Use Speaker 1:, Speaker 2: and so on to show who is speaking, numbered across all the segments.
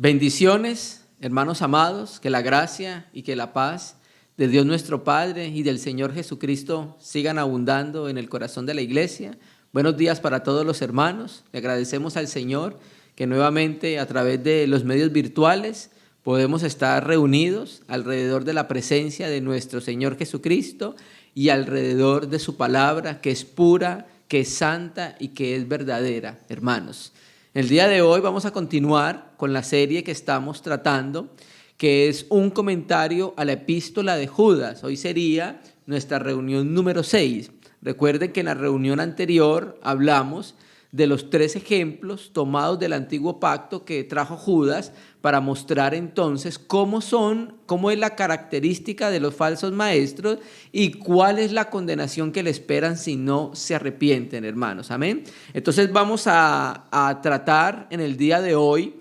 Speaker 1: Bendiciones, hermanos amados, que la gracia y que la paz de Dios nuestro Padre y del Señor Jesucristo sigan abundando en el corazón de la iglesia. Buenos días para todos los hermanos. Le agradecemos al Señor que nuevamente a través de los medios virtuales podemos estar reunidos alrededor de la presencia de nuestro Señor Jesucristo y alrededor de su palabra, que es pura, que es santa y que es verdadera, hermanos. El día de hoy vamos a continuar con la serie que estamos tratando, que es un comentario a la epístola de Judas. Hoy sería nuestra reunión número 6. Recuerden que en la reunión anterior hablamos de los 3 ejemplos tomados del antiguo pacto que trajo Judas para mostrar entonces cómo es la característica de los falsos maestros y cuál es la condenación que le esperan si no se arrepienten, hermanos. Amén. Entonces vamos a tratar en el día de hoy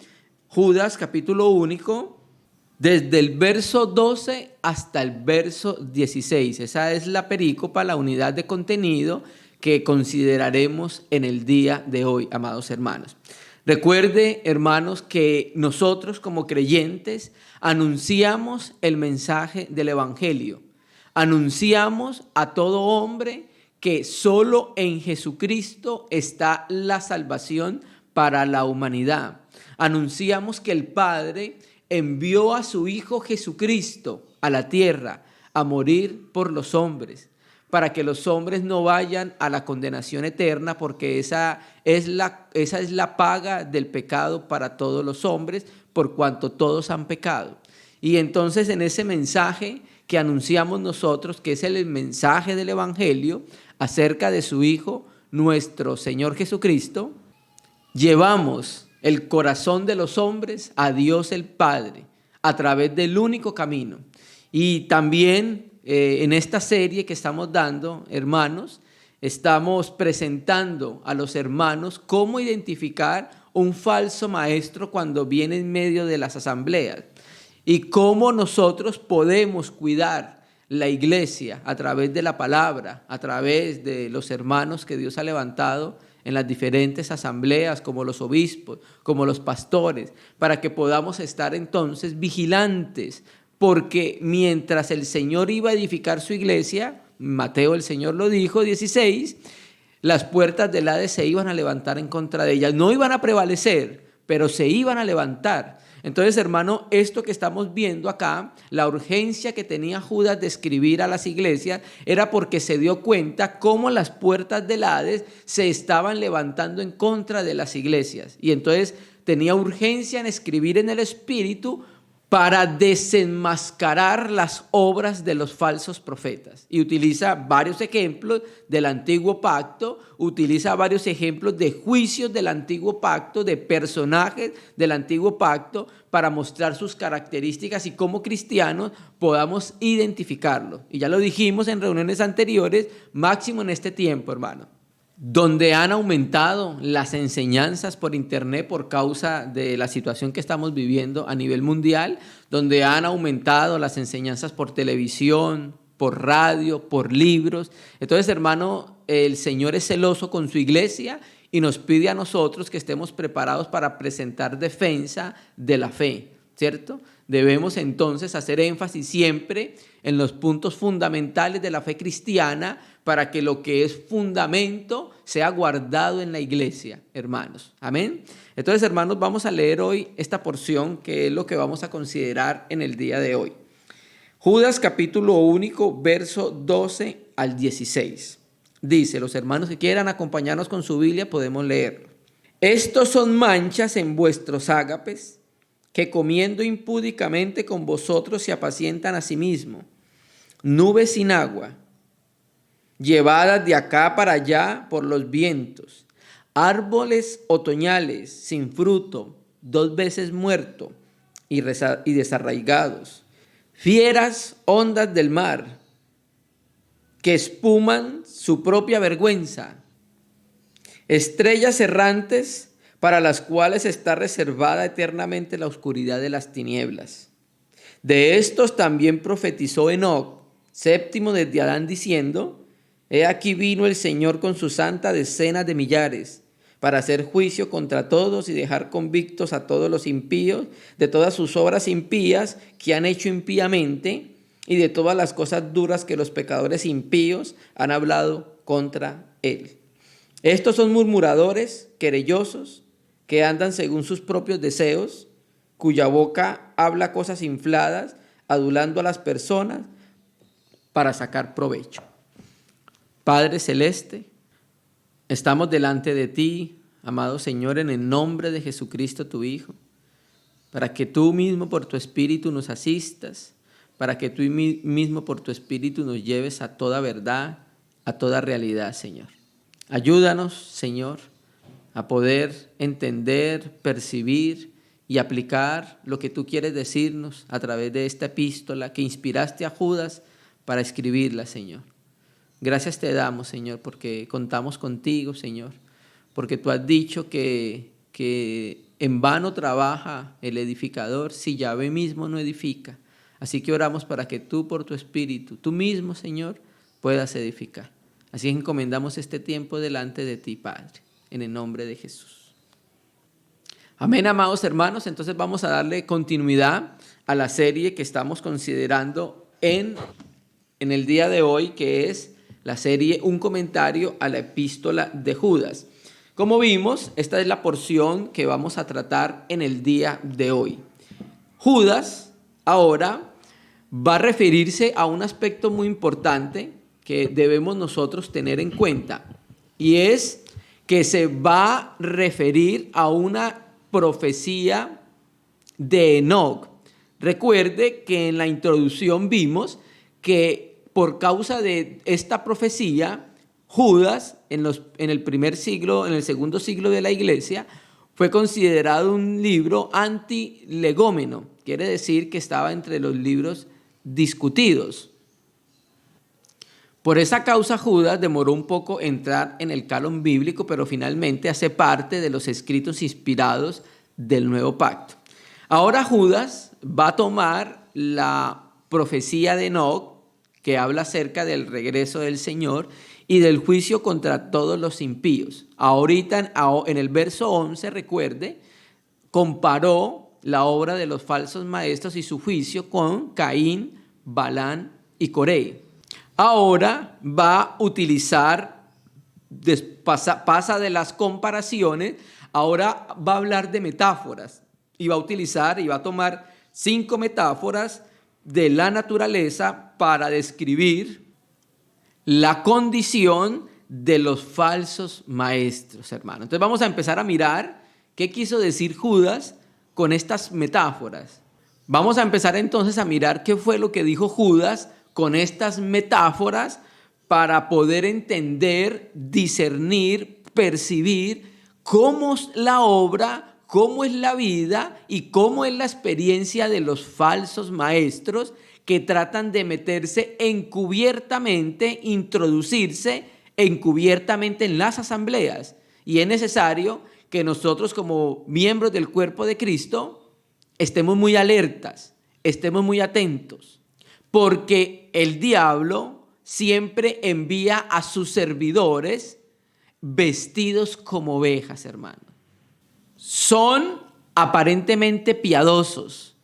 Speaker 1: Judas capítulo único, desde el verso 12 hasta el verso 16. Esa es la perícopa, la unidad de contenido que consideraremos en el día de hoy, amados hermanos. Recuerde, hermanos, que nosotros como creyentes anunciamos el mensaje del Evangelio. Anunciamos a todo hombre que solo en Jesucristo está la salvación para la humanidad. Anunciamos que el Padre envió a su Hijo Jesucristo a la tierra a morir por los hombres, para que los hombres no vayan a la condenación eterna, porque esa es la paga del pecado para todos los hombres, por cuanto todos han pecado. Y entonces en ese mensaje que anunciamos nosotros, que es el mensaje del Evangelio acerca de su Hijo, nuestro Señor Jesucristo, llevamos el corazón de los hombres a Dios el Padre a través del único camino. Y también en esta serie que estamos dando, hermanos, estamos presentando a los hermanos cómo identificar un falso maestro cuando viene en medio de las asambleas y cómo nosotros podemos cuidar la iglesia a través de la palabra, a través de los hermanos que Dios ha levantado en las diferentes asambleas, como los obispos, como los pastores, para que podamos estar entonces vigilantes. Porque mientras el Señor iba a edificar su iglesia, Mateo el Señor lo dijo, 16, las puertas del Hades se iban a levantar en contra de ellas. No iban a prevalecer, pero se iban a levantar. Entonces, hermano, esto que estamos viendo acá, la urgencia que tenía Judas de escribir a las iglesias, era porque se dio cuenta cómo las puertas del Hades se estaban levantando en contra de las iglesias. Y entonces tenía urgencia en escribir en el Espíritu para desenmascarar las obras de los falsos profetas. Y utiliza varios ejemplos del antiguo pacto, utiliza varios ejemplos de juicios del antiguo pacto, de personajes del antiguo pacto, para mostrar sus características y como cristianos podamos identificarlo. Y ya lo dijimos en reuniones anteriores, máximo en este tiempo, hermano, donde han aumentado las enseñanzas por internet por causa de la situación que estamos viviendo a nivel mundial, donde han aumentado las enseñanzas por televisión, por radio, por libros. Entonces, hermano, el Señor es celoso con su iglesia y nos pide a nosotros que estemos preparados para presentar defensa de la fe, ¿cierto? Debemos entonces hacer énfasis siempre en los puntos fundamentales de la fe cristiana para que lo que es fundamento sea guardado en la iglesia, hermanos. Amén. Entonces, hermanos, vamos a leer hoy esta porción que es lo que vamos a considerar en el día de hoy. Judas capítulo único, verso 12 al 16. Dice, los hermanos que quieran acompañarnos con su Biblia podemos leerlo. Estos son manchas en vuestros ágapes, que comiendo impúdicamente con vosotros se apacientan a sí mismos, nubes sin agua, llevadas de acá para allá por los vientos, árboles otoñales sin fruto, 2 veces muertos y desarraigados, fieras ondas del mar, que espuman su propia vergüenza, estrellas errantes para las cuales está reservada eternamente la oscuridad de las tinieblas. De estos también profetizó Enoc, séptimo desde Adán, diciendo: He aquí vino el Señor con su santa decena de millares, para hacer juicio contra todos y dejar convictos a todos los impíos de todas sus obras impías que han hecho impíamente y de todas las cosas duras que los pecadores impíos han hablado contra él. Estos son murmuradores, querellosos, que andan según sus propios deseos, cuya boca habla cosas infladas, adulando a las personas para sacar provecho. Padre Celeste, estamos delante de ti, amado Señor, en el nombre de Jesucristo, tu Hijo, para que tú mismo por tu Espíritu nos asistas, para que tú mismo por tu Espíritu nos lleves a toda verdad, a toda realidad, Señor. Ayúdanos, Señor, a poder entender, percibir y aplicar lo que tú quieres decirnos a través de esta epístola que inspiraste a Judas para escribirla, Señor. Gracias te damos, Señor, porque contamos contigo, Señor, porque tú has dicho que en vano trabaja el edificador si Yahvé mismo no edifica. Así que oramos para que tú por tu Espíritu, tú mismo, Señor, puedas edificar. Así encomendamos este tiempo delante de ti, Padre, en el nombre de Jesús. Amén, amados hermanos. Entonces vamos a darle continuidad a la serie que estamos considerando en el día de hoy, que es la serie Un comentario a la epístola de Judas. Como vimos, esta es la porción que vamos a tratar en el día de hoy. Judas ahora va a referirse a un aspecto muy importante que debemos nosotros tener en cuenta, y es que se va a referir a una profecía de Enoc. Recuerde que en la introducción vimos que por causa de esta profecía, Judas en el primer siglo, en el segundo siglo de la iglesia, fue considerado un libro antilegómeno. Quiere decir que estaba entre los libros discutidos. Por esa causa Judas demoró un poco entrar en el canon bíblico, pero finalmente hace parte de los escritos inspirados del Nuevo Pacto. Ahora Judas va a tomar la profecía de Enoc, que habla acerca del regreso del Señor y del juicio contra todos los impíos. Ahorita en el verso 11, recuerde, comparó la obra de los falsos maestros y su juicio con Caín, Balán y Coré. Ahora va a utilizar, pasa de las comparaciones, ahora va a hablar de metáforas y va a tomar 5 metáforas de la naturaleza para describir la condición de los falsos maestros, hermanos. Entonces vamos a empezar a mirar qué quiso decir Judas con estas metáforas. Vamos a empezar entonces a mirar qué fue lo que dijo Judas con estas metáforas para poder entender, discernir, percibir cómo es la obra, cómo es la vida y cómo es la experiencia de los falsos maestros que tratan de meterse encubiertamente, introducirse encubiertamente en las asambleas. Y es necesario que nosotros como miembros del cuerpo de Cristo estemos muy alertas, estemos muy atentos, porque el diablo siempre envía a sus servidores vestidos como ovejas, hermano. Son aparentemente piadosos,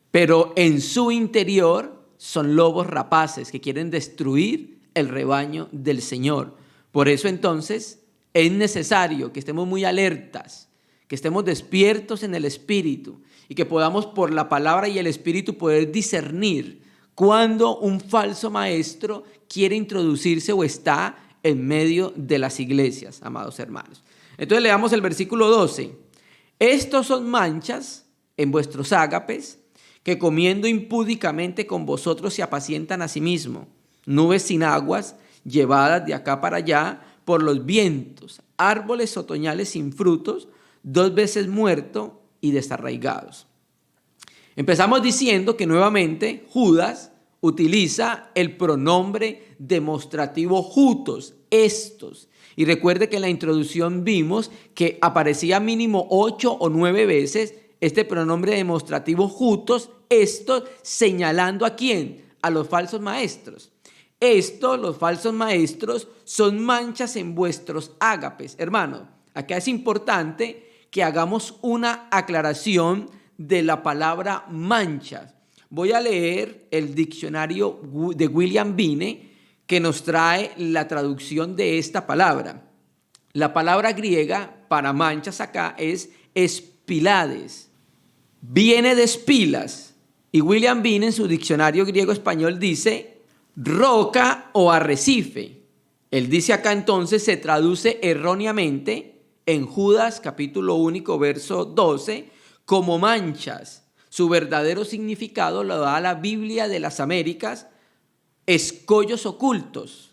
Speaker 1: pero en su interior son lobos rapaces que quieren destruir el rebaño del Señor. Por eso entonces es necesario que estemos muy alertas, que estemos despiertos en el Espíritu y que podamos por la palabra y el Espíritu poder discernir cuando un falso maestro quiere introducirse o está en medio de las iglesias, amados hermanos. Entonces leamos el versículo 12. Estos son manchas en vuestros ágapes, que comiendo impúdicamente con vosotros se apacientan a sí mismos, nubes sin aguas, llevadas de acá para allá por los vientos, árboles otoñales sin frutos, 2 veces muertos y desarraigados. Empezamos diciendo que nuevamente Judas utiliza el pronombre demostrativo jutos, estos. Y recuerde que en la introducción vimos que aparecía mínimo 8 o 9 veces este pronombre demostrativo jutos, estos, señalando ¿a quién? A los falsos maestros. Estos, los falsos maestros, son manchas en vuestros ágapes. Hermano, Acá es importante que hagamos una aclaración de la palabra manchas. Voy a leer el diccionario de William Vine que nos trae la traducción de esta palabra. La palabra griega para manchas acá es espilades. Viene de espilas. Y William Vine en su diccionario griego-español dice roca o arrecife. Él dice acá entonces, se traduce erróneamente en Judas capítulo 1 verso 12 como manchas. Su verdadero significado lo da la Biblia de las Américas, escollos ocultos,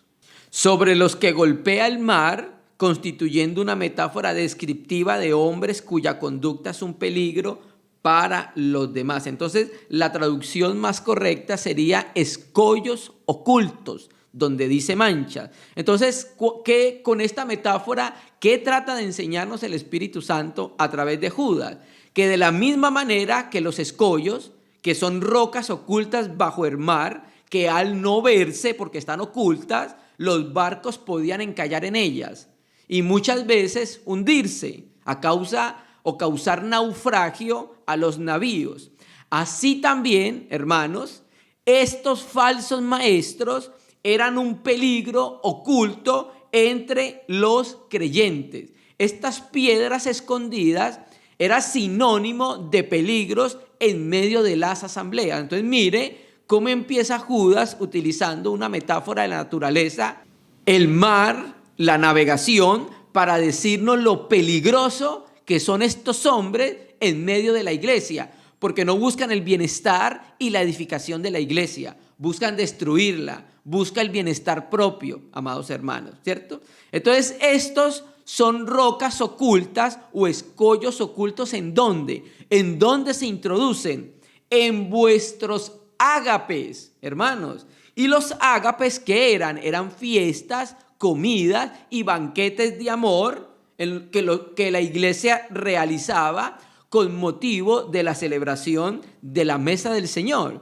Speaker 1: sobre los que golpea el mar, constituyendo una metáfora descriptiva de hombres cuya conducta es un peligro para los demás. Entonces, la traducción más correcta sería escollos ocultos, donde dice mancha. Entonces, ¿qué con esta metáfora, qué trata de enseñarnos el Espíritu Santo a través de Judas? Que de la misma manera que los escollos, que son rocas ocultas bajo el mar, que al no verse porque están ocultas, los barcos podían encallar en ellas y muchas veces hundirse a causa o causar naufragio a los navíos. Así también, hermanos, estos falsos maestros eran un peligro oculto entre los creyentes. Estas piedras escondidas era sinónimo de peligros en medio de las asambleas. Entonces mire cómo empieza Judas utilizando una metáfora de la naturaleza, el mar, la navegación, para decirnos lo peligroso que son estos hombres en medio de la iglesia, porque no buscan el bienestar y la edificación de la iglesia, buscan destruirla, buscan el bienestar propio, amados hermanos, ¿cierto? Entonces estos son rocas ocultas o escollos ocultos. ¿En dónde? ¿En dónde se introducen? En vuestros ágapes, hermanos. ¿Y los ágapes qué eran? Eran fiestas, comidas y banquetes de amor que la iglesia realizaba con motivo de la celebración de la mesa del Señor.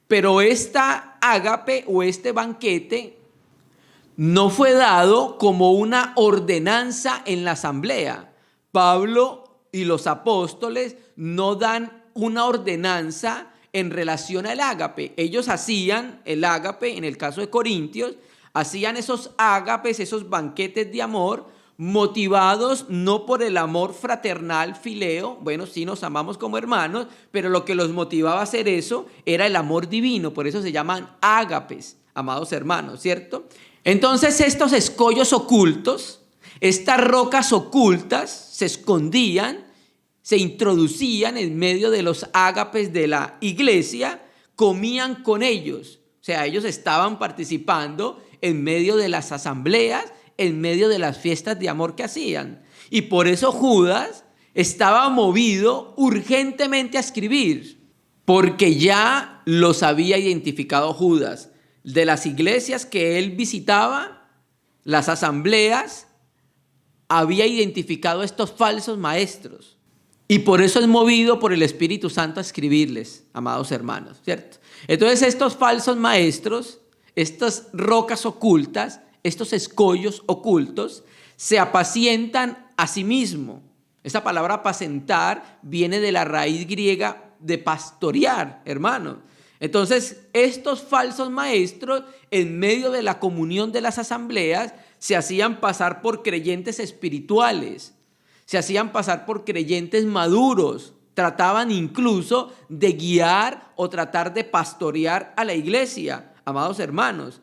Speaker 1: Pero esta ágape o este banquete no fue dado como una ordenanza en la asamblea. Pablo y los apóstoles no dan una ordenanza en relación al ágape. Ellos hacían el ágape, en el caso de Corintios, hacían esos ágapes, esos banquetes de amor, motivados no por el amor fraternal, fileo, bueno, sí nos amamos como hermanos, pero lo que los motivaba a hacer eso era el amor divino, por eso se llaman ágapes, amados hermanos, ¿cierto? Entonces estos escollos ocultos, estas rocas ocultas se escondían, se introducían en medio de los ágapes de la iglesia, comían con ellos, o sea, ellos estaban participando en medio de las asambleas, en medio de las fiestas de amor que hacían. Y por eso Judas estaba movido urgentemente a escribir, porque ya los había identificado Judas. De las iglesias que él visitaba, las asambleas, había identificado a estos falsos maestros. Y por eso es movido por el Espíritu Santo a escribirles, amados hermanos, ¿cierto? Entonces estos falsos maestros, estas rocas ocultas, estos escollos ocultos, se apacientan a sí mismos. Esa palabra apacentar viene de la raíz griega de pastorear, hermanos. Entonces, estos falsos maestros, en medio de la comunión de las asambleas, se hacían pasar por creyentes espirituales, se hacían pasar por creyentes maduros, trataban incluso de guiar o tratar de pastorear a la iglesia, amados hermanos,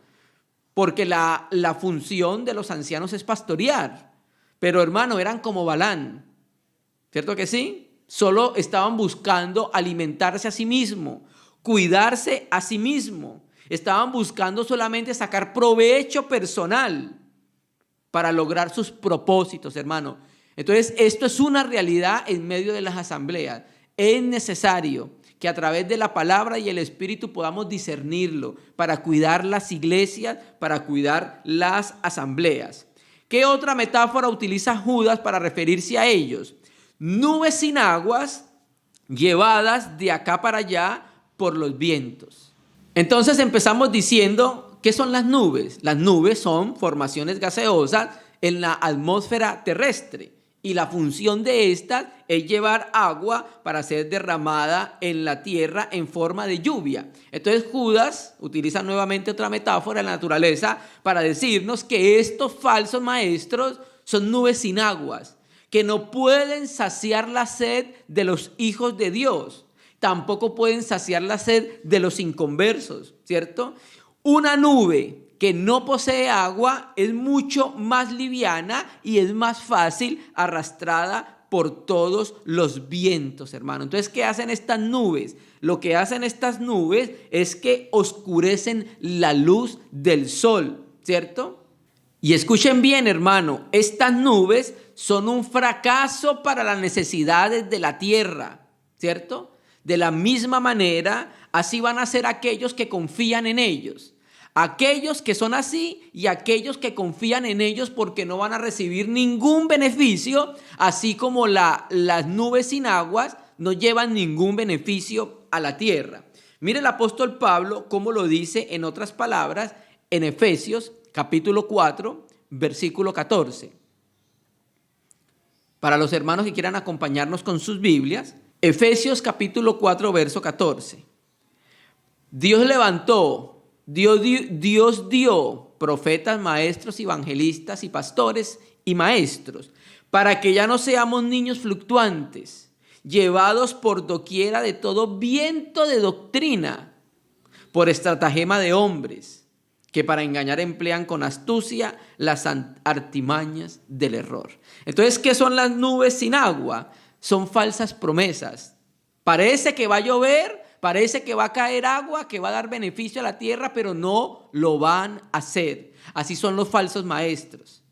Speaker 1: porque la función de los ancianos es pastorear. Pero hermano, eran como Balán, ¿cierto que sí? Solo estaban buscando alimentarse a sí mismo, cuidarse a sí mismo. Estaban buscando solamente sacar provecho personal para lograr sus propósitos, hermano. Entonces, esto es una realidad en medio de las asambleas. Es necesario que a través de la palabra y el Espíritu podamos discernirlo para cuidar las iglesias, para cuidar las asambleas. ¿Qué otra metáfora utiliza Judas para referirse a ellos? Nubes sin aguas llevadas de acá para allá por los vientos. Entonces empezamos diciendo, ¿qué son las nubes? Las nubes son formaciones gaseosas en la atmósfera terrestre y la función de estas es llevar agua para ser derramada en la tierra en forma de lluvia. Entonces Judas utiliza nuevamente otra metáfora de la naturaleza para decirnos que estos falsos maestros son nubes sin aguas, que no pueden saciar la sed de los hijos de Dios, tampoco pueden saciar la sed de los inconversos, ¿cierto? Una nube que no posee agua es mucho más liviana y es más fácil arrastrada por todos los vientos, hermano. Entonces, ¿qué hacen estas nubes? Lo que hacen estas nubes es que oscurecen la luz del sol, ¿cierto? Y escuchen bien, hermano, estas nubes son un fracaso para las necesidades de la tierra, ¿cierto? De la misma manera, así van a ser aquellos que confían en ellos. Aquellos que son así y aquellos que confían en ellos porque no van a recibir ningún beneficio, así como las nubes sin aguas no llevan ningún beneficio a la tierra. Mire el apóstol Pablo cómo lo dice en otras palabras en Efesios capítulo 4, versículo 14. Para los hermanos que quieran acompañarnos con sus Biblias, Efesios capítulo 4, verso 14. Dios dio profetas, maestros, evangelistas y pastores y maestros, para que ya no seamos niños fluctuantes, llevados por doquiera de todo viento de doctrina, por estratagema de hombres, que para engañar emplean con astucia las artimañas del error. Entonces, ¿qué son las nubes sin agua? Son falsas promesas. Parece que va a llover, parece que va a caer agua, que va a dar beneficio a la tierra, pero no lo van a hacer. Así son los falsos maestros,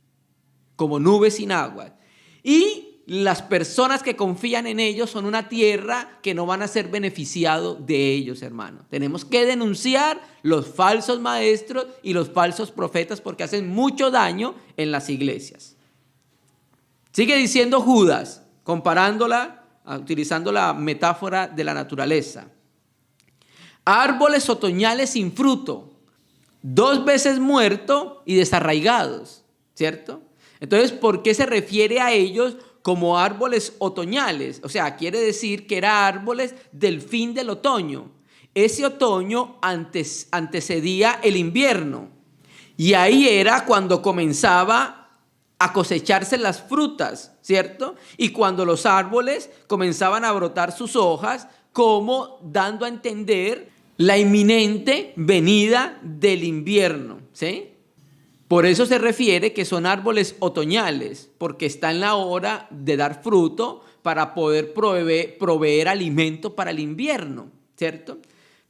Speaker 1: como nubes sin agua. Y las personas que confían en ellos son una tierra que no van a ser beneficiados de ellos, hermano. Tenemos que denunciar los falsos maestros y los falsos profetas porque hacen mucho daño en las iglesias. Sigue diciendo Judas, comparándola, utilizando la metáfora de la naturaleza. Árboles otoñales sin fruto, 2 veces muertos y desarraigados, ¿cierto? Entonces, ¿por qué se refiere a ellos como árboles otoñales? O sea, quiere decir que eran árboles del fin del otoño. Ese otoño antecedía el invierno. Y ahí era cuando comenzaba a cosecharse las frutas, ¿cierto? Y cuando los árboles comenzaban a brotar sus hojas, como dando a entender la inminente venida del invierno, ¿sí? Por eso se refiere que son árboles otoñales, porque está en la hora de dar fruto para poder proveer alimento para el invierno, ¿cierto?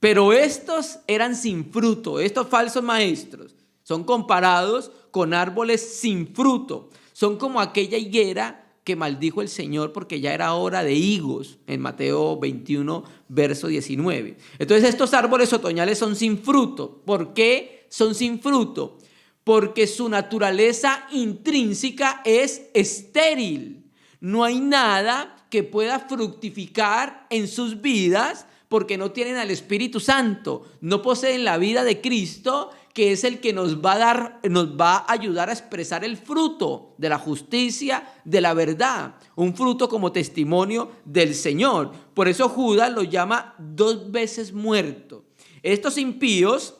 Speaker 1: Pero estos eran sin fruto, estos falsos maestros son comparados con árboles sin fruto. Son como aquella higuera que maldijo el Señor porque ya era hora de higos, en Mateo 21, verso 19. Entonces estos árboles otoñales son sin fruto. ¿Por qué son sin fruto? Porque su naturaleza intrínseca es estéril. No hay nada que pueda fructificar en sus vidas porque no tienen al Espíritu Santo, no poseen la vida de Cristo, que es el que nos va a ayudar a expresar el fruto de la justicia, de la verdad, un fruto como testimonio del Señor. Por eso Judas lo llama 2 veces muerto. Estos impíos,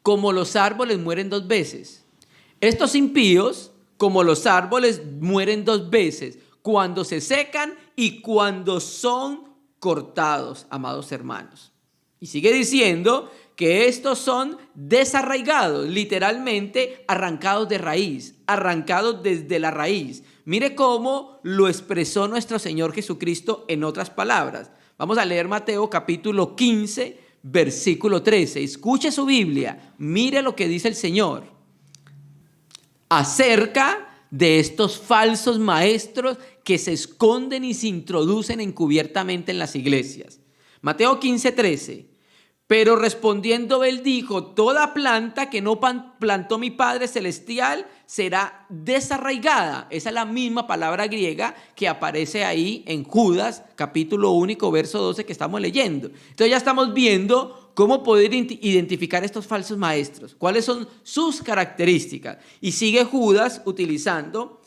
Speaker 1: como los árboles, mueren 2 veces. Estos impíos, como los árboles, mueren 2 veces, cuando se secan y cuando son cortados, amados hermanos. Y sigue diciendo que estos son desarraigados, literalmente arrancados de raíz, arrancados desde la raíz. Mire cómo lo expresó nuestro Señor Jesucristo en otras palabras. Vamos a leer Mateo capítulo 15, versículo 13. Escuche su Biblia, mire lo que dice el Señor acerca de estos falsos maestros que se esconden y se introducen encubiertamente en las iglesias. Mateo 15, 13. Pero respondiendo él dijo, toda planta que no plantó mi Padre Celestial será desarraigada. Esa es la misma palabra griega que aparece ahí en Judas, capítulo 1, verso 12 que estamos leyendo. Entonces ya estamos viendo cómo poder identificar estos falsos maestros, cuáles son sus características. Y sigue Judas utilizando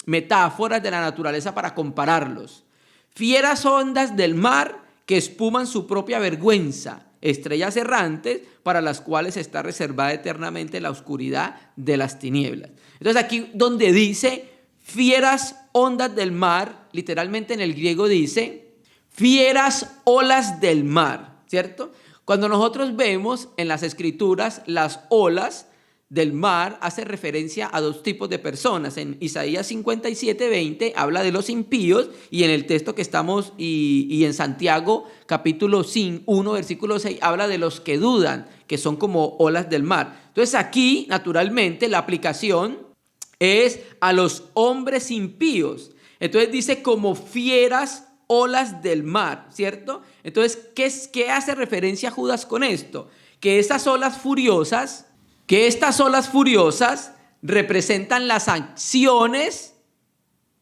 Speaker 1: metáforas de la naturaleza para compararlos. Fieras ondas del mar que espuman su propia vergüenza, estrellas errantes para las cuales está reservada eternamente la oscuridad de las tinieblas. Entonces aquí donde dice fieras ondas del mar, literalmente en el griego dice fieras olas del mar, ¿cierto? Cuando nosotros vemos en las escrituras las olas del mar, hace referencia a dos tipos de personas. En Isaías 57:20 habla de los impíos, y en el texto que estamos y en Santiago capítulo 1 versículo 6 habla de los que dudan, que son como olas del mar. Entonces aquí naturalmente la aplicación es a los hombres impíos. Entonces dice como fieras olas del mar, ¿cierto? Entonces, ¿qué hace referencia Judas con esto? Que estas olas furiosas representan las acciones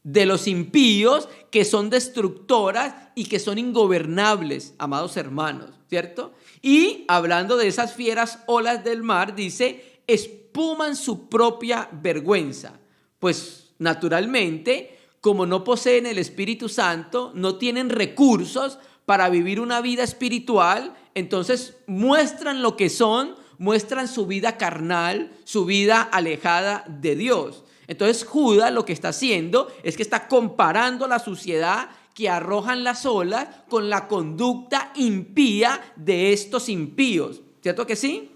Speaker 1: de los impíos que son destructoras y que son ingobernables, amados hermanos, ¿cierto? Y hablando de esas fieras olas del mar, dice, espuman su propia vergüenza. Pues naturalmente, como no poseen el Espíritu Santo, no tienen recursos para vivir una vida espiritual, entonces muestran lo que son, muestran su vida carnal, su vida alejada de Dios. Entonces Judas lo que está haciendo es que está comparando la suciedad que arrojan las olas con la conducta impía de estos impíos, ¿cierto que sí?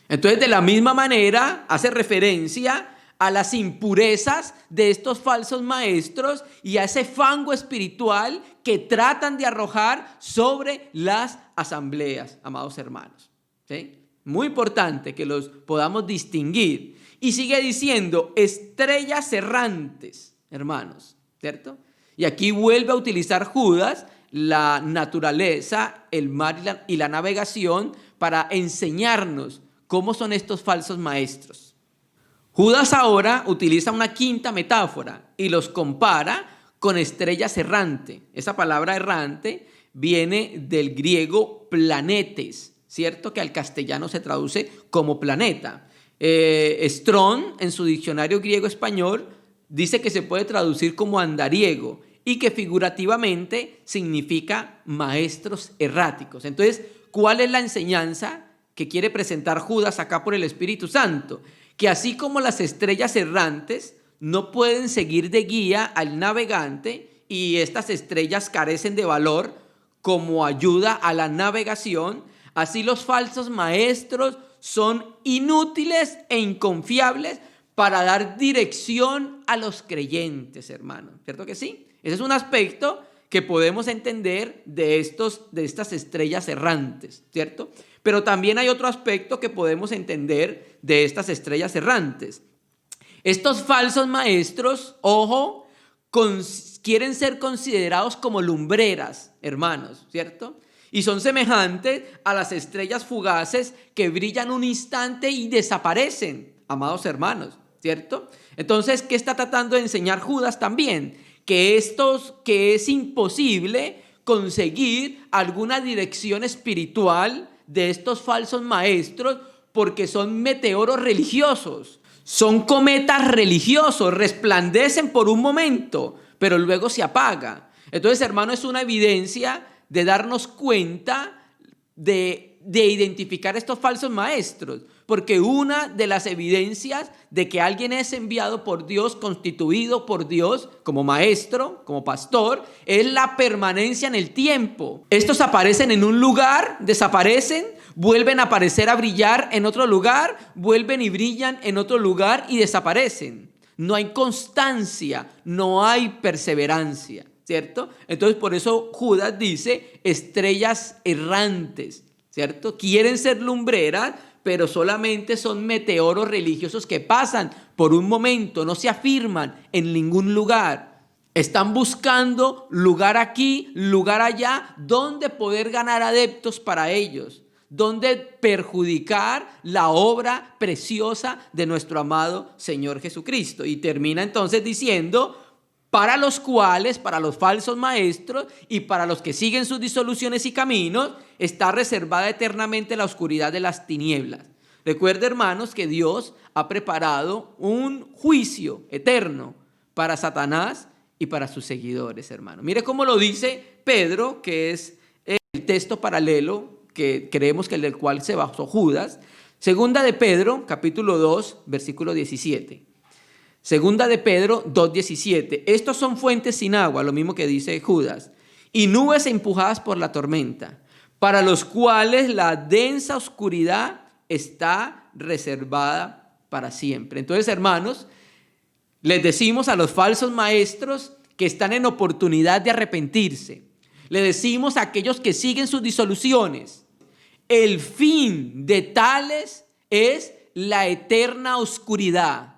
Speaker 1: Entonces de la misma manera hace referencia a las impurezas de estos falsos maestros y a ese fango espiritual que tratan de arrojar sobre las asambleas, amados hermanos, ¿sí? Muy importante que los podamos distinguir. Y sigue diciendo estrellas errantes, hermanos, ¿cierto? Y aquí vuelve a utilizar Judas la naturaleza, el mar y la navegación para enseñarnos cómo son estos falsos maestros. Judas ahora utiliza una quinta metáfora y los compara con estrellas errantes. Esa palabra errante viene del griego planetes, ¿cierto? Que al castellano se traduce como planeta. Strong, en su diccionario griego-español, dice que se puede traducir como andariego y que figurativamente significa maestros erráticos. Entonces, ¿cuál es la enseñanza que quiere presentar Judas acá por el Espíritu Santo? Que así como las estrellas errantes no pueden seguir de guía al navegante y estas estrellas carecen de valor como ayuda a la navegación, así los falsos maestros son inútiles e inconfiables para dar dirección a los creyentes, hermanos. ¿Cierto que sí? Ese es un aspecto que podemos entender de estas estrellas errantes, ¿cierto? Pero también hay otro aspecto que podemos entender de estas estrellas errantes. Estos falsos maestros, ojo, quieren ser considerados como lumbreras, hermanos, ¿cierto? Y son semejantes a las estrellas fugaces que brillan un instante y desaparecen, amados hermanos, ¿cierto? Entonces, ¿qué está tratando de enseñar Judas también? Que es imposible conseguir alguna dirección espiritual de estos falsos maestros porque son meteoros religiosos, son cometas religiosos, resplandecen por un momento, pero luego se apaga. Entonces, hermano, es una evidencia de darnos cuenta de identificar estos falsos maestros, porque una de las evidencias de que alguien es enviado por Dios, constituido por Dios como maestro, como pastor, es la permanencia en el tiempo. Estos aparecen en un lugar, desaparecen, vuelven a aparecer a brillar en otro lugar, vuelven y brillan en otro lugar y desaparecen. No hay constancia, no hay perseverancia, ¿cierto? Entonces por eso Judas dice estrellas errantes, ¿cierto? Quieren ser lumbreras, pero solamente son meteoros religiosos que pasan por un momento, no se afirman en ningún lugar. Están buscando lugar aquí, lugar allá, donde poder ganar adeptos para ellos, donde perjudicar la obra preciosa de nuestro amado Señor Jesucristo. Y termina entonces diciendo, para los cuales, para los falsos maestros y para los que siguen sus disoluciones y caminos, está reservada eternamente la oscuridad de las tinieblas. Recuerda, hermanos, que Dios ha preparado un juicio eterno para Satanás y para sus seguidores, hermano. Mire cómo lo dice Pedro, que es el texto paralelo que creemos que el del cual se basó Judas. Segunda de Pedro, capítulo 2, versículo 17. Segunda de Pedro 2:17. Estos son fuentes sin agua, lo mismo que dice Judas, y nubes empujadas por la tormenta, para los cuales la densa oscuridad está reservada para siempre. Entonces, hermanos, les decimos a los falsos maestros que están en oportunidad de arrepentirse. Le decimos a aquellos que siguen sus disoluciones, el fin de tales es la eterna oscuridad.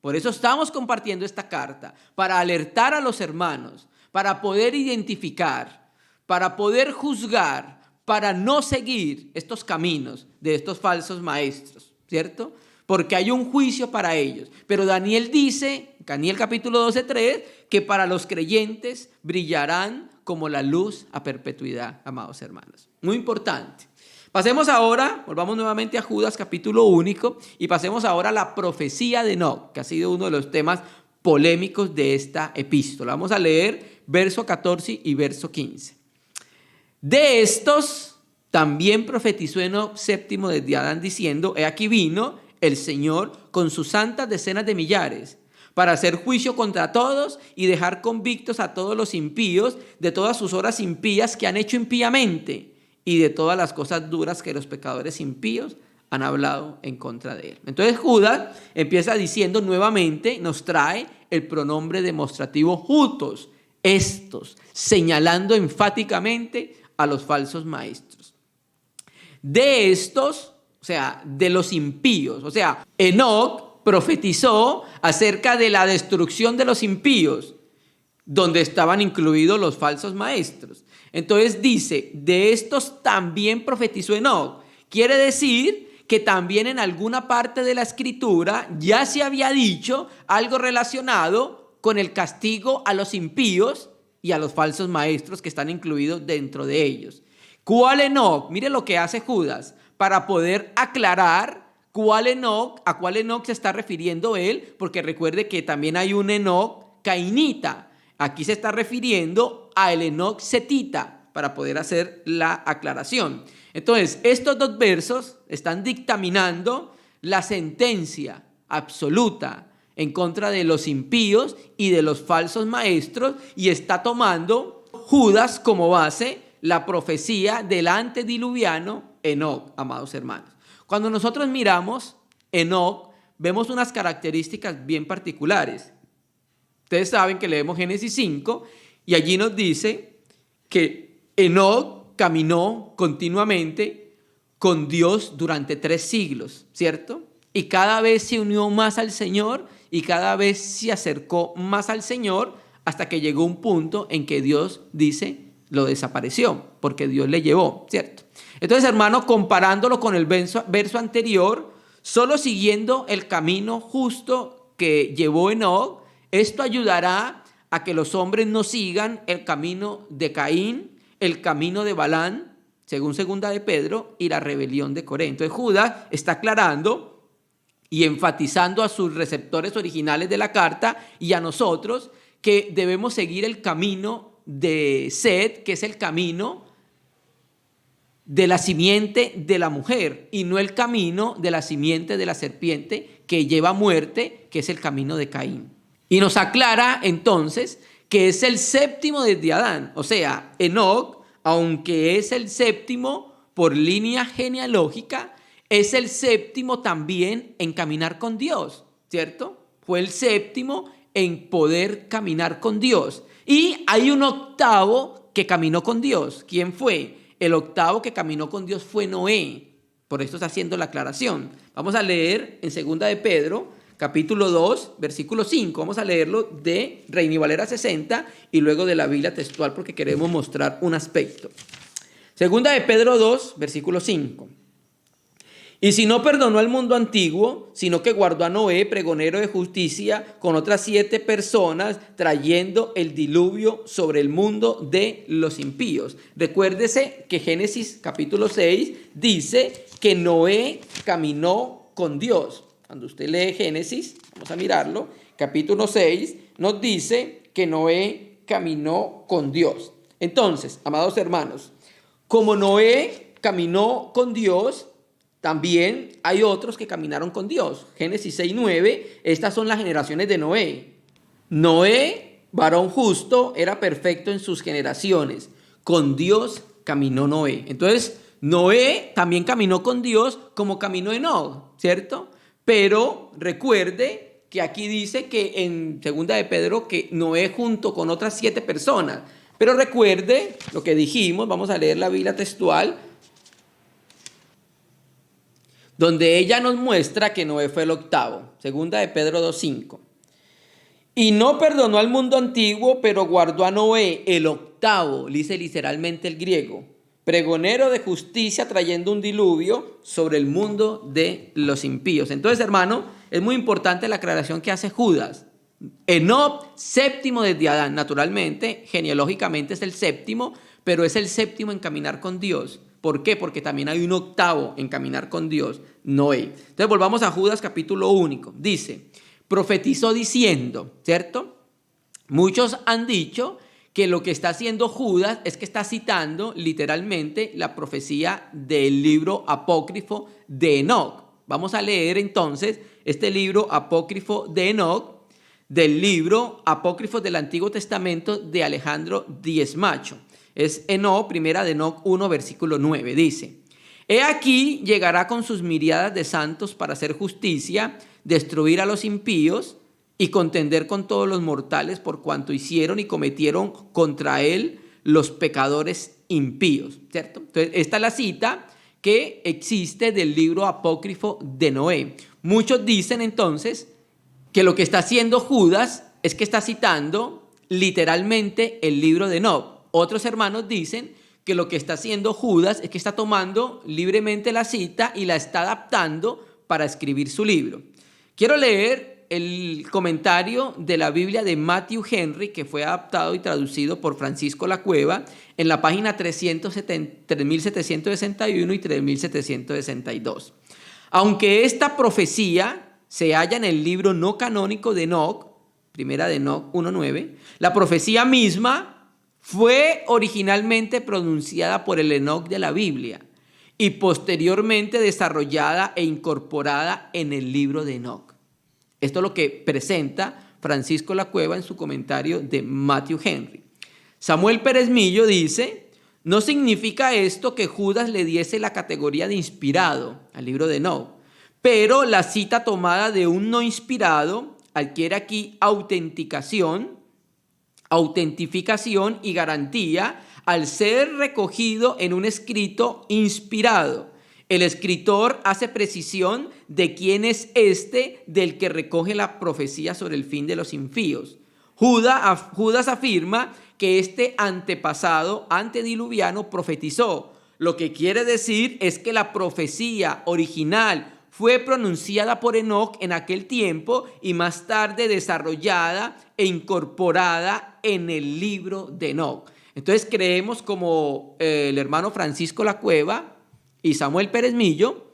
Speaker 1: Por eso estamos compartiendo esta carta, para alertar a los hermanos, para poder identificar, para poder juzgar, para no seguir estos caminos de estos falsos maestros, ¿cierto? Porque hay un juicio para ellos. Pero Daniel dice, Daniel capítulo 12:3, que para los creyentes brillarán como la luz a perpetuidad, amados hermanos. Muy importante. Pasemos ahora, volvamos nuevamente a Judas capítulo 1 y pasemos ahora a la profecía de Enoc, que ha sido uno de los temas polémicos de esta epístola. Vamos a leer verso 14 y verso 15. De estos también profetizó Enoc séptimo desde Adán diciendo, he aquí vino el Señor con sus santas decenas de millares para hacer juicio contra todos y dejar convictos a todos los impíos de todas sus obras impías que han hecho impíamente y de todas las cosas duras que los pecadores impíos han hablado en contra de él. Entonces Judas empieza diciendo nuevamente, nos trae el pronombre demostrativo jutos, estos, señalando enfáticamente a los falsos maestros. De estos, o sea, de los impíos, o sea, Enoc profetizó acerca de la destrucción de los impíos, donde estaban incluidos los falsos maestros. Entonces dice, de estos también profetizó Enoc. Quiere decir que también en alguna parte de la escritura ya se había dicho algo relacionado con el castigo a los impíos y a los falsos maestros que están incluidos dentro de ellos. ¿Cuál Enoc? Mire lo que hace Judas para poder aclarar a cuál Enoc se está refiriendo él, porque recuerde que también hay un Enoc cainita. Aquí se está refiriendo al Enoc setita para poder hacer la aclaración. Entonces, estos dos versos están dictaminando la sentencia absoluta en contra de los impíos y de los falsos maestros, y está tomando Judas como base la profecía del antediluviano Enoc, amados hermanos. Cuando nosotros miramos Enoc, vemos unas características bien particulares. Ustedes saben que leemos Génesis 5 y allí nos dice que Enoc caminó continuamente con Dios durante 3 siglos, ¿cierto? Y cada vez se unió más al Señor y cada vez se acercó más al Señor hasta que llegó un punto en que Dios dice, lo desapareció, porque Dios le llevó, ¿cierto? Entonces, hermano, comparándolo con el verso anterior, solo siguiendo el camino justo que llevó Enoc, esto ayudará a que los hombres no sigan el camino de Caín, el camino de Balán, según segunda de Pedro, y la rebelión de Coré. Entonces Judas está aclarando y enfatizando a sus receptores originales de la carta y a nosotros que debemos seguir el camino de Set, que es el camino de la simiente de la mujer y no el camino de la simiente de la serpiente que lleva a muerte, que es el camino de Caín. Y nos aclara entonces que es el séptimo desde Adán, o sea, Enoc, aunque es el séptimo por línea genealógica, es el séptimo también en caminar con Dios, ¿cierto? Fue el séptimo en poder caminar con Dios. Y hay un octavo que caminó con Dios. ¿Quién fue? El octavo que caminó con Dios fue Noé. Por eso está haciendo la aclaración. Vamos a leer en segunda de Pedro, capítulo 2, versículo 5. Vamos a leerlo de Reina y Valera 60 y luego de la Biblia textual porque queremos mostrar un aspecto. Segunda de Pedro 2, versículo 5. Y si no perdonó al mundo antiguo, sino que guardó a Noé, pregonero de justicia, con otras 7 personas, trayendo el diluvio sobre el mundo de los impíos. Recuérdese que Génesis capítulo 6 dice que Noé caminó con Dios. Cuando usted lee Génesis, vamos a mirarlo, capítulo 6, nos dice que Noé caminó con Dios. Entonces, amados hermanos, como Noé caminó con Dios, también hay otros que caminaron con Dios. Génesis 6:9, estas son las generaciones de Noé. Noé, varón justo, era perfecto en sus generaciones. Con Dios caminó Noé. Entonces, Noé también caminó con Dios como caminó Enoc, ¿cierto? Pero recuerde que aquí dice que en 2 de Pedro que Noé junto con otras 7 personas. Pero recuerde lo que dijimos, vamos a leer la Biblia textual, donde ella nos muestra que Noé fue el octavo. 2 de Pedro 2:5. Y no perdonó al mundo antiguo, pero guardó a Noé, el octavo, dice literalmente el griego, pregonero de justicia, trayendo un diluvio sobre el mundo de los impíos. Entonces, hermano, es muy importante la aclaración que hace Judas. Enoc, séptimo desde Adán, naturalmente, genealógicamente es el séptimo, pero es el séptimo en caminar con Dios. ¿Por qué? Porque también hay un octavo en caminar con Dios, Noé. Entonces, volvamos a Judas capítulo 1. Dice: profetizó diciendo, ¿cierto? Muchos han dicho que lo que está haciendo Judas es que está citando literalmente la profecía del libro apócrifo de Enoc. Vamos a leer entonces este libro apócrifo de Enoc, del libro apócrifo del Antiguo Testamento de Alejandro Diezmacho. Es Enoc, primera de Enoc 1, versículo 9. Dice: he aquí llegará con sus miriadas de santos para hacer justicia, destruir a los impíos y contender con todos los mortales por cuanto hicieron y cometieron contra él los pecadores impíos, ¿cierto? Entonces, esta es la cita que existe del libro apócrifo de Noé. Muchos dicen entonces que lo que está haciendo Judas es que está citando literalmente el libro de Enoc. Otros hermanos dicen que lo que está haciendo Judas es que está tomando libremente la cita y la está adaptando para escribir su libro. Quiero leer el comentario de la Biblia de Matthew Henry, que fue adaptado y traducido por Francisco La Cueva en la página 3761 y 3762. Aunque esta profecía se halla en el libro no canónico de Enoc, primera de Enoc 1:9, la profecía misma fue originalmente pronunciada por el Enoc de la Biblia y posteriormente desarrollada e incorporada en el libro de Enoc. Esto es lo que presenta Francisco La Cueva en su comentario de Matthew Henry. Samuel Pérez Millo dice: no significa esto que Judas le diese la categoría de inspirado al libro de Enoc, pero la cita tomada de un no inspirado adquiere aquí autentificación y garantía al ser recogido en un escrito inspirado. El escritor hace precisión de quién es este del que recoge la profecía sobre el fin de los impíos. Judas afirma que este antepasado antediluviano profetizó. Lo que quiere decir es que la profecía original fue pronunciada por Enoc en aquel tiempo y más tarde desarrollada e incorporada en el libro de Enoc. Entonces creemos, como el hermano Francisco La Cueva y Samuel Pérez Millo,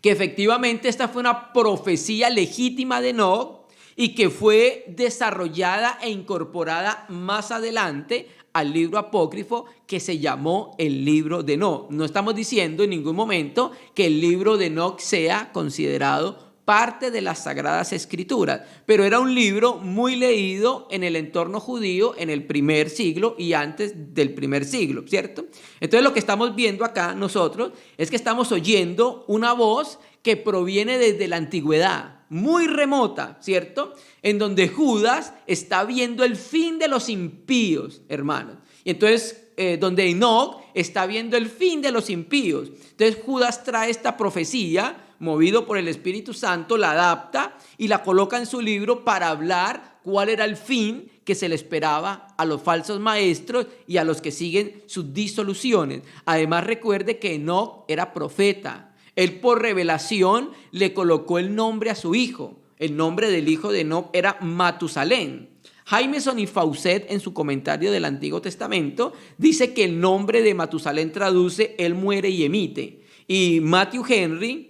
Speaker 1: que efectivamente esta fue una profecía legítima de Enoc y que fue desarrollada e incorporada más adelante al libro apócrifo que se llamó el libro de Enoc. No estamos diciendo en ningún momento que el libro de Enoc sea considerado parte de las Sagradas Escrituras, pero era un libro muy leído en el entorno judío en el primer siglo y antes del primer siglo, ¿cierto? Entonces lo que estamos viendo acá nosotros es que estamos oyendo una voz que proviene desde la antigüedad, muy remota, ¿cierto? En donde Judas está viendo el fin de los impíos, hermanos. Y entonces, donde Enoc está viendo el fin de los impíos. Entonces Judas trae esta profecía, movido por el Espíritu Santo, la adapta y la coloca en su libro para hablar cuál era el fin que se le esperaba a los falsos maestros y a los que siguen sus disoluciones. Además, recuerde que Enoc era profeta. Él, por revelación, le colocó el nombre a su hijo. El nombre del hijo de Enoc era Matusalén. Jameson y Fawcett, en su comentario del Antiguo Testamento, dice que el nombre de Matusalén traduce él muere y emite. Y Matthew Henry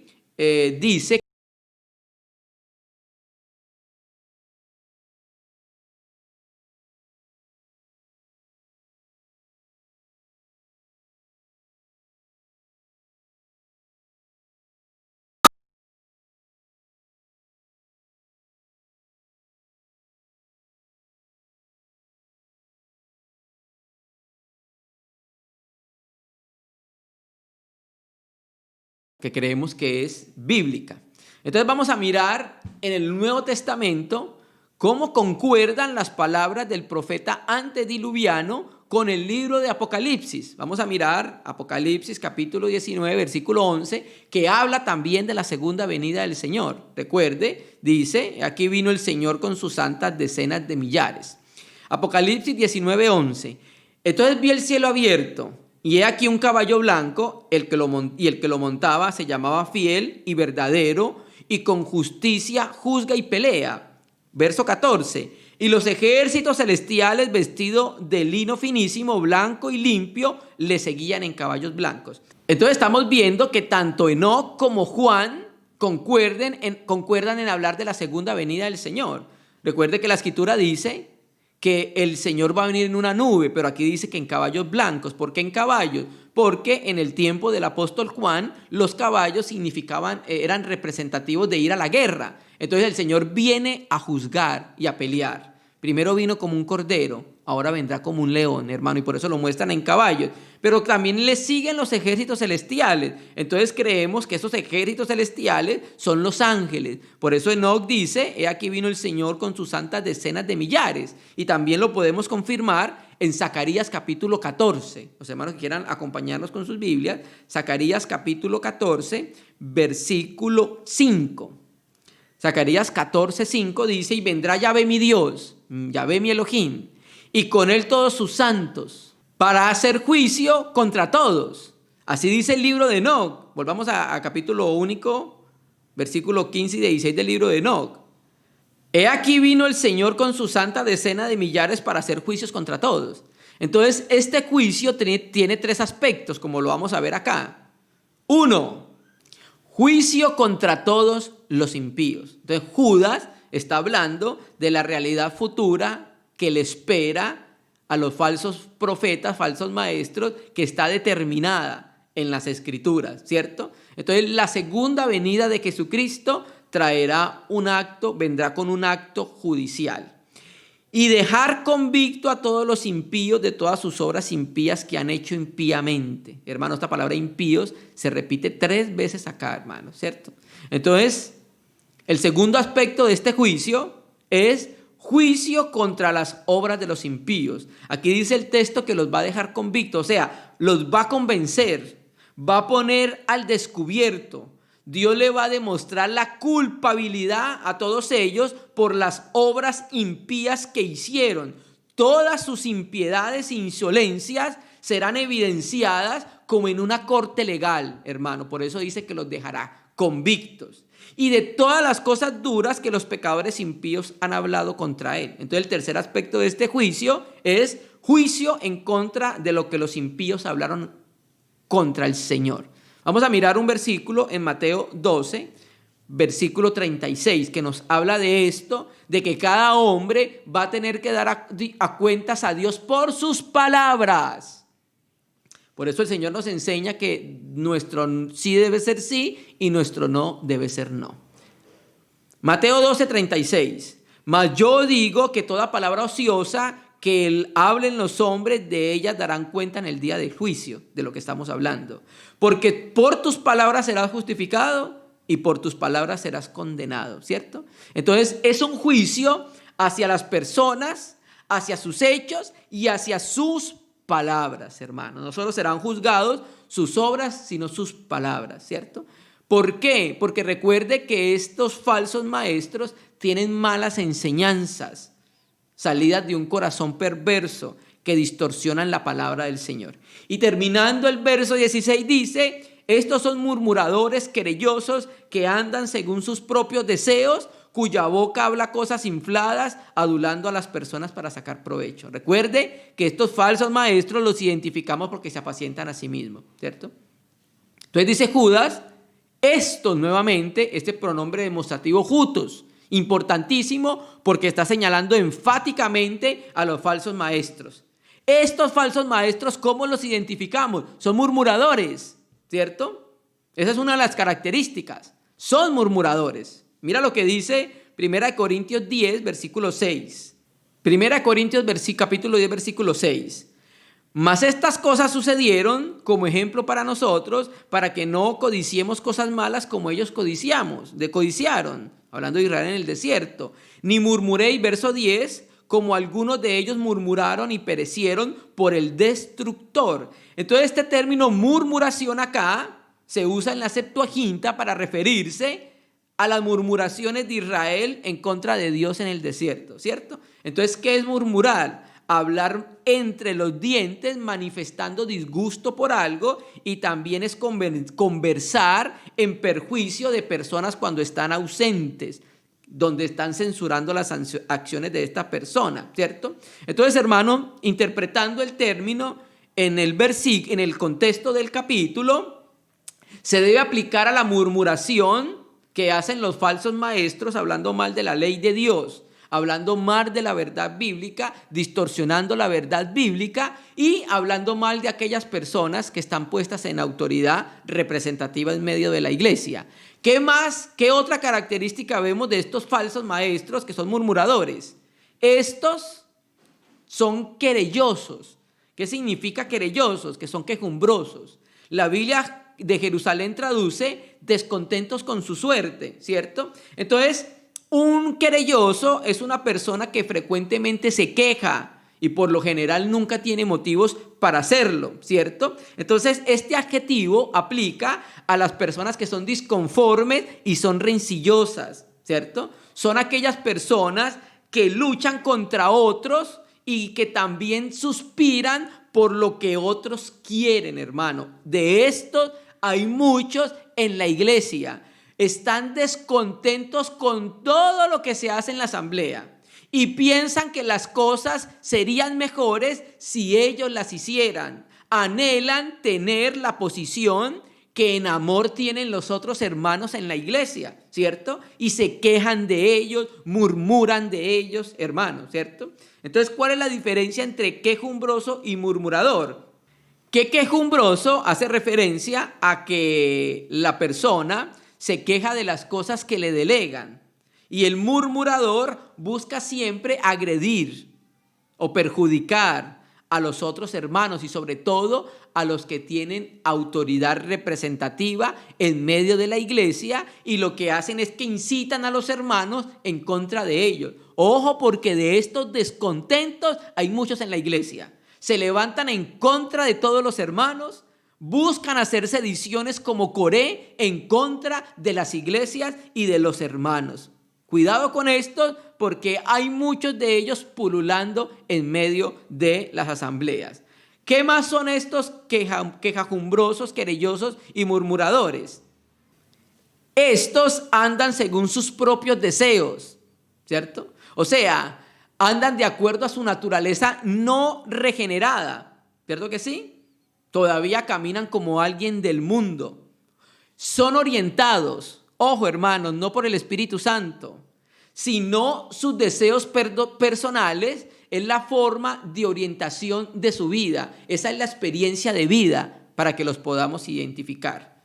Speaker 1: dice que creemos que es bíblica. Entonces vamos a mirar en el Nuevo Testamento cómo concuerdan las palabras del profeta antediluviano con el libro de Apocalipsis. Vamos a mirar Apocalipsis capítulo 19, versículo 11, que habla también de la segunda venida del Señor. Recuerde, dice, aquí vino el Señor con sus santas decenas de millares. Apocalipsis 19, 11. Entonces vi el cielo abierto, y he aquí un caballo blanco, el que lo montaba se llamaba Fiel y Verdadero, y con justicia juzga y pelea. Verso 14. Y los ejércitos celestiales vestidos de lino finísimo, blanco y limpio, le seguían en caballos blancos. Entonces estamos viendo que tanto Enoc como Juan concuerdan en hablar de la segunda venida del Señor. Recuerde que la Escritura dice que el Señor va a venir en una nube, pero aquí dice que en caballos blancos. ¿Por qué en caballos? Porque en el tiempo del apóstol Juan, los caballos eran representativos de ir a la guerra. Entonces el Señor viene a juzgar y a pelear. Primero vino como un cordero, ahora vendrá como un león, hermano, y por eso lo muestran en caballos. Pero también le siguen los ejércitos celestiales. Entonces creemos que esos ejércitos celestiales son los ángeles. Por eso Enoc dice, he aquí vino el Señor con sus santas decenas de millares. Y también lo podemos confirmar en Zacarías capítulo 14. Los hermanos que quieran acompañarnos con sus Biblias, Zacarías capítulo 14, versículo 5. Zacarías 14, 5 dice, y vendrá Yahvé mi Dios, Yahvé mi Elohim, y con él todos sus santos, para hacer juicio contra todos. Así dice el libro de Enoc. Volvamos a capítulo único, versículo 15 y 16 del libro de Enoc. He aquí vino el Señor con su santa decena de millares para hacer juicios contra todos. Entonces, este juicio tiene tres aspectos, como lo vamos a ver acá. 1, juicio contra todos los impíos. Entonces, Judas está hablando de la realidad futura que le espera a los falsos profetas, falsos maestros, que está determinada en las Escrituras, ¿cierto? Entonces, la segunda venida de Jesucristo vendrá con un acto judicial. Y dejar convicto a todos los impíos de todas sus obras impías que han hecho impíamente. Hermano, esta palabra impíos se repite 3 veces acá, hermano, ¿cierto? Entonces, el segundo aspecto de este juicio es juicio contra las obras de los impíos. Aquí dice el texto que los va a dejar convictos, o sea, los va a convencer, va a poner al descubierto. Dios le va a demostrar la culpabilidad a todos ellos por las obras impías que hicieron. Todas sus impiedades e insolencias serán evidenciadas como en una corte legal, hermano. Por eso dice que los dejará convictos. Y de todas las cosas duras que los pecadores impíos han hablado contra él. Entonces el tercer aspecto de este juicio es juicio en contra de lo que los impíos hablaron contra el Señor. Vamos a mirar un versículo en Mateo 12, versículo 36, que nos habla de esto, de que cada hombre va a tener que dar a cuentas a Dios por sus palabras. Por eso el Señor nos enseña que nuestro sí debe ser sí y nuestro no debe ser no. Mateo 12, 36. Mas yo digo que toda palabra ociosa que hablen los hombres, de ellas darán cuenta en el día del juicio, de lo que estamos hablando. Porque por tus palabras serás justificado y por tus palabras serás condenado, ¿cierto? Entonces es un juicio hacia las personas, hacia sus hechos y hacia sus palabras, hermanos. No solo serán juzgados sus obras, sino sus palabras, ¿cierto? ¿Por qué? Porque recuerde que estos falsos maestros tienen malas enseñanzas, salidas de un corazón perverso que distorsionan la palabra del Señor. Y terminando el verso 16 dice, estos son murmuradores querellosos que andan según sus propios deseos, cuya boca habla cosas infladas, adulando a las personas para sacar provecho. Recuerde que estos falsos maestros los identificamos porque se apacientan a sí mismos, ¿cierto? Entonces dice Judas, estos nuevamente, este pronombre demostrativo jutos, importantísimo porque está señalando enfáticamente a los falsos maestros. Estos falsos maestros, ¿cómo los identificamos? Son murmuradores, ¿cierto? Esa es una de las características. Son murmuradores. Mira lo que dice 1 Corintios 10, versículo 6. 1 Corintios capítulo 10, versículo 6. Mas estas cosas sucedieron como ejemplo para nosotros, para que no codiciemos cosas malas como ellos codiciaron, hablando de Israel en el desierto. Ni murmuréis, verso 10, como algunos de ellos murmuraron y perecieron por el destructor. Entonces este término murmuración acá se usa en la Septuaginta para referirse a las murmuraciones de Israel en contra de Dios en el desierto, ¿cierto? Entonces, ¿qué es murmurar? Hablar entre los dientes manifestando disgusto por algo, y también es conversar en perjuicio de personas cuando están ausentes, donde están censurando las acciones de esta persona, ¿cierto? Entonces, hermano, interpretando el término en el contexto del capítulo, se debe aplicar a la murmuración que hacen los falsos maestros hablando mal de la ley de Dios, hablando mal de la verdad bíblica, distorsionando la verdad bíblica y hablando mal de aquellas personas que están puestas en autoridad representativa en medio de la iglesia. ¿Qué más? ¿Qué otra característica vemos de estos falsos maestros que son murmuradores? Estos son querellosos. ¿Qué significa querellosos? Que son quejumbrosos. La Biblia de Jerusalén traduce descontentos con su suerte, ¿cierto? Entonces, un querelloso es una persona que frecuentemente se queja y por lo general nunca tiene motivos para hacerlo, ¿cierto? Entonces, este adjetivo aplica a las personas que son disconformes y son rencillosas, ¿cierto? Son aquellas personas que luchan contra otros y que también suspiran por lo que otros quieren, hermano. De estos hay muchos en la iglesia. Están descontentos con todo lo que se hace en la asamblea y piensan que las cosas serían mejores si ellos las hicieran. Anhelan tener la posición que en amor tienen los otros hermanos en la iglesia, ¿cierto? Y se quejan de ellos, murmuran de ellos, hermanos, ¿cierto? Entonces, ¿cuál es la diferencia entre quejumbroso y murmurador? Que quejumbroso hace referencia a que la persona se queja de las cosas que le delegan, y el murmurador busca siempre agredir o perjudicar a los otros hermanos y sobre todo a los que tienen autoridad representativa en medio de la iglesia, y lo que hacen es que incitan a los hermanos en contra de ellos. Ojo, porque de estos descontentos hay muchos en la iglesia. Se levantan en contra de todos los hermanos, buscan hacer sediciones como Coré en contra de las iglesias y de los hermanos. Cuidado con esto, porque hay muchos de ellos pululando en medio de las asambleas. ¿Qué más son estos quejajumbrosos, querellosos y murmuradores? Estos andan según sus propios deseos, ¿cierto? O sea, andan de acuerdo a su naturaleza no regenerada, ¿cierto que sí? Todavía caminan como alguien del mundo. Son orientados, ojo hermanos, no por el Espíritu Santo, sino sus deseos personales. Es la forma de orientación de su vida. Esa es la experiencia de vida para que los podamos identificar.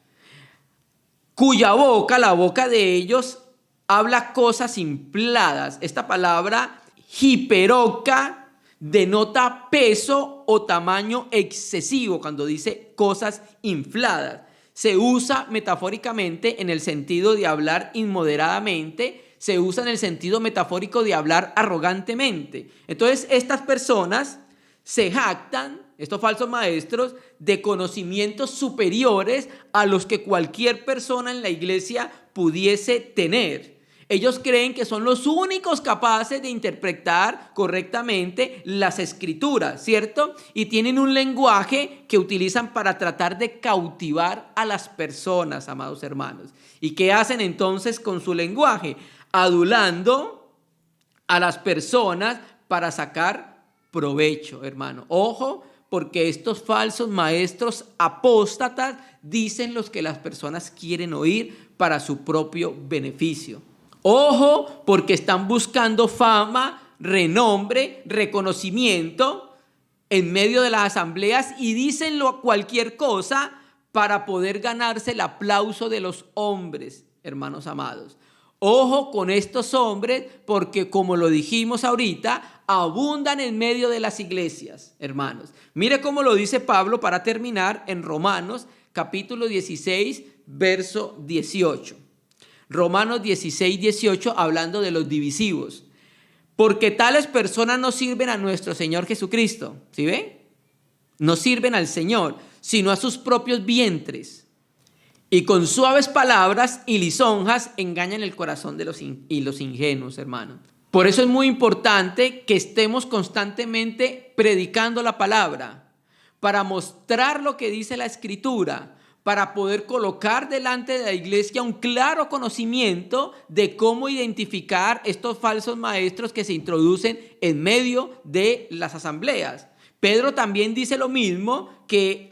Speaker 1: Cuya boca, la boca de ellos, habla cosas infladas. Esta palabra hiperoca denota peso o tamaño excesivo cuando dice cosas infladas. Se usa metafóricamente en el sentido de hablar inmoderadamente, se usa en el sentido metafórico de hablar arrogantemente. Entonces, estas personas se jactan, estos falsos maestros, de conocimientos superiores a los que cualquier persona en la iglesia pudiese tener. Ellos creen que son los únicos capaces de interpretar correctamente las escrituras, ¿cierto? Y tienen un lenguaje que utilizan para tratar de cautivar a las personas, amados hermanos. ¿Y qué hacen entonces con su lenguaje? Adulando a las personas para sacar provecho, hermano. Ojo, porque estos falsos maestros apóstatas dicen lo que las personas quieren oír para su propio beneficio. Ojo, porque están buscando fama, renombre, reconocimiento en medio de las asambleas y dicen cualquier cosa para poder ganarse el aplauso de los hombres, hermanos amados. Ojo con estos hombres, porque como lo dijimos ahorita, abundan en medio de las iglesias, hermanos. Mire cómo lo dice Pablo para terminar en Romanos capítulo 16, verso 18. Romanos 16, 18, hablando de los divisivos. Porque tales personas no sirven a nuestro Señor Jesucristo. ¿Sí ven? No sirven al Señor, sino a sus propios vientres. Y con suaves palabras y lisonjas engañan el corazón de los ingenuos, hermanos. Por eso es muy importante que estemos constantemente predicando la palabra, para mostrar lo que dice la Escritura, para poder colocar delante de la iglesia un claro conocimiento de cómo identificar estos falsos maestros que se introducen en medio de las asambleas. Pedro también dice lo mismo, que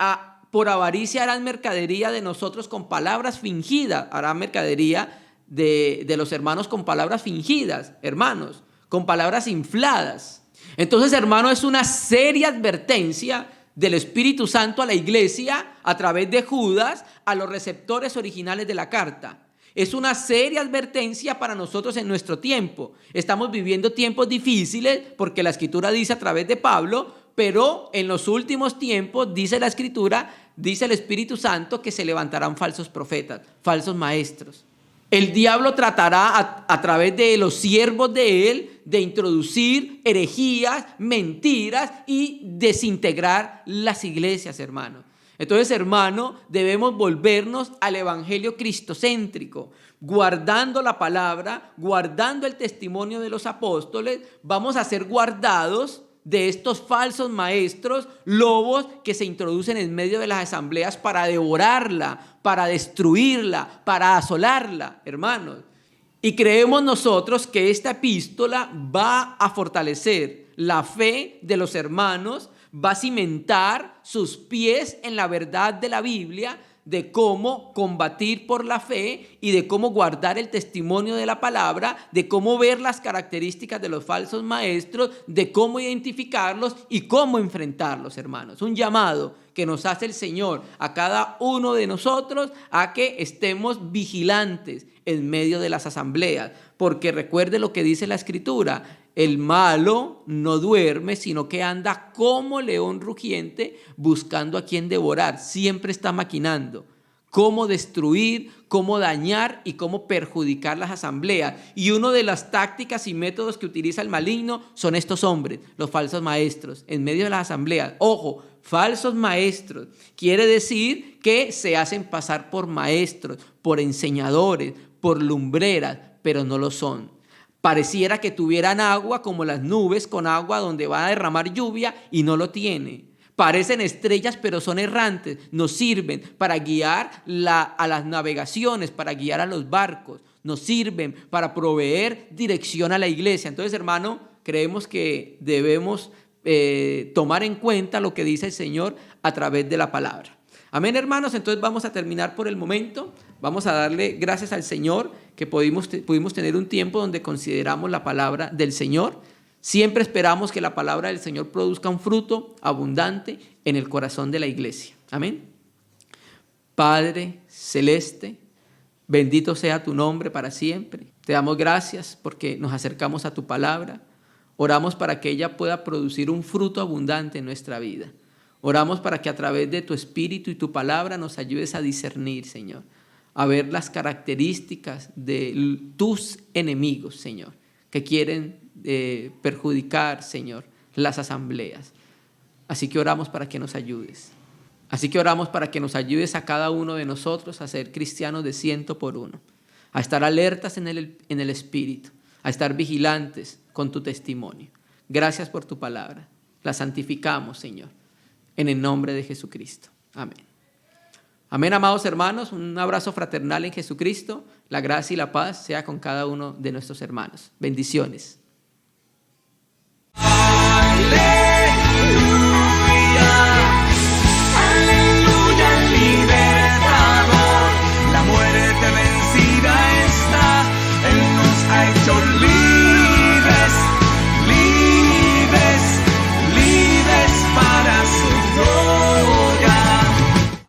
Speaker 1: por avaricia harán mercadería de nosotros con palabras fingidas, harán mercadería de los hermanos con palabras fingidas, hermanos, con palabras infladas. Entonces, hermano, es una seria advertencia del Espíritu Santo a la iglesia a través de Judas a los receptores originales de la carta. Es una seria advertencia para nosotros en nuestro tiempo. Estamos viviendo tiempos difíciles porque la Escritura dice a través de Pablo, pero en los últimos tiempos, dice la Escritura, dice el Espíritu Santo, que se levantarán falsos profetas, falsos maestros. El diablo tratará a través de los siervos de él de introducir herejías, mentiras y desintegrar las iglesias, hermano. Entonces, hermano, debemos volvernos al evangelio cristocéntrico, guardando la palabra, guardando el testimonio de los apóstoles. Vamos a ser guardados de estos falsos maestros, lobos que se introducen en medio de las asambleas para devorarla, para destruirla, para asolarla, hermanos. Y creemos nosotros que esta epístola va a fortalecer la fe de los hermanos, va a cimentar sus pies en la verdad de la Biblia, de cómo combatir por la fe y de cómo guardar el testimonio de la palabra, de cómo ver las características de los falsos maestros, de cómo identificarlos y cómo enfrentarlos, hermanos. Un llamado que nos hace el Señor a cada uno de nosotros a que estemos vigilantes en medio de las asambleas, porque recuerde lo que dice la Escritura: el malo no duerme, sino que anda como león rugiente buscando a quien devorar. Siempre está maquinando cómo destruir, cómo dañar y cómo perjudicar las asambleas. Y una de las tácticas y métodos que utiliza el maligno son estos hombres, los falsos maestros, en medio de las asambleas. Ojo, falsos maestros quiere decir que se hacen pasar por maestros, por enseñadores, por lumbreras, pero no lo son. Pareciera que tuvieran agua como las nubes con agua donde va a derramar lluvia y no lo tiene. Parecen estrellas, pero son errantes. Nos sirven para guiar a las navegaciones, para guiar a los barcos. Nos sirven para proveer dirección a la iglesia. Entonces, hermano, creemos que debemos tomar en cuenta lo que dice el Señor a través de la palabra. Amén, hermanos. Entonces vamos a terminar por el momento. Vamos a darle gracias al Señor que pudimos tener un tiempo donde consideramos la palabra del Señor. Siempre esperamos que la palabra del Señor produzca un fruto abundante en el corazón de la iglesia. Amén. Padre celeste, bendito sea tu nombre para siempre. Te damos gracias porque nos acercamos a tu palabra. Oramos para que ella pueda producir un fruto abundante en nuestra vida. Oramos para que a través de tu Espíritu y tu palabra nos ayudes a discernir, Señor, a ver las características de tus enemigos, Señor, que quieren perjudicar, Señor, las asambleas. Así que oramos para que nos ayudes. Así que oramos para que nos ayudes a cada uno de nosotros a ser cristianos de 100 por 1, a estar alertas en el Espíritu, a estar vigilantes con tu testimonio. Gracias por tu palabra. La santificamos, Señor, en el nombre de Jesucristo. Amén. Amén, amados hermanos. Un abrazo fraternal en Jesucristo. La gracia y la paz sea con cada uno de nuestros hermanos. Bendiciones.